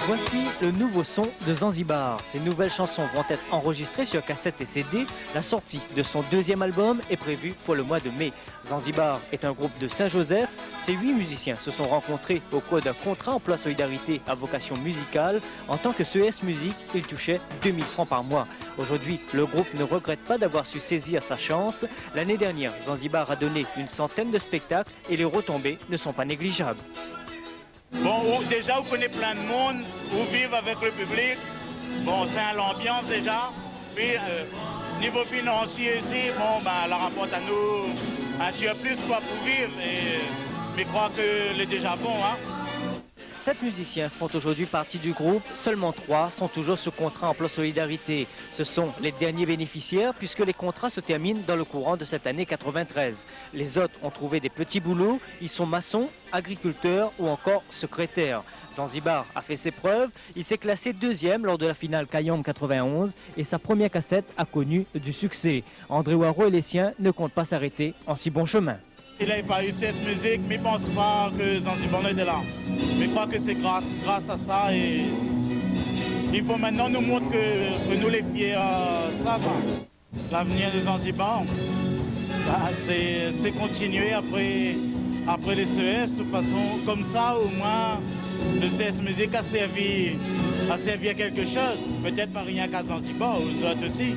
Voici le nouveau son de Zanzibar. Ces nouvelles chansons vont être enregistrées sur cassette et CD. La sortie de son deuxième album est prévue pour le mois de mai. Zanzibar est un groupe de Saint-Joseph. Ces 8 musiciens se sont rencontrés au cours d'un contrat emploi solidarité à vocation musicale. En tant que CES Musique, ils touchaient 2000 francs par mois. Aujourd'hui, le groupe ne regrette pas d'avoir su saisir sa chance. L'année dernière, Zanzibar a donné une centaine de spectacles et les retombées ne sont pas négligeables. Bon, déjà, vous connaissez plein de monde, vous vivez avec le public. Bon, c'est l'ambiance déjà. Puis, niveau financier ici, bon, ben, la rapporte à nous un surplus quoi, pour vivre. Et je crois que c'est déjà bon. Hein. 7 musiciens font aujourd'hui partie du groupe, seulement 3 sont toujours sous contrat emploi solidarité. Ce sont les derniers bénéficiaires puisque les contrats se terminent dans le courant de cette année 93. Les autres ont trouvé des petits boulots, ils sont maçons, agriculteurs ou encore secrétaires. Zanzibar a fait ses preuves, il s'est classé 2e lors de la finale Kayom 91 et sa première cassette a connu du succès. André Waro et les siens ne comptent pas s'arrêter en si bon chemin. Il n'avait pas eu CES Musique, mais je ne pense pas que Zanzibar était là. Mais je crois que c'est grâce à ça et il faut maintenant nous montrer que nous les fiers ça. L'avenir de Zanzibar, bah, c'est continuer après les CES. De toute façon, comme ça, au moins, le CES Musique a servi à quelque chose. Peut-être pas rien qu'à Zanzibar, aux autres aussi.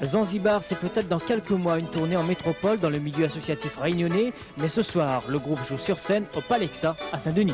Zanzibar, c'est peut-être dans quelques mois une tournée en métropole dans le milieu associatif réunionnais, mais ce soir, le groupe joue sur scène au Palexa à Saint-Denis.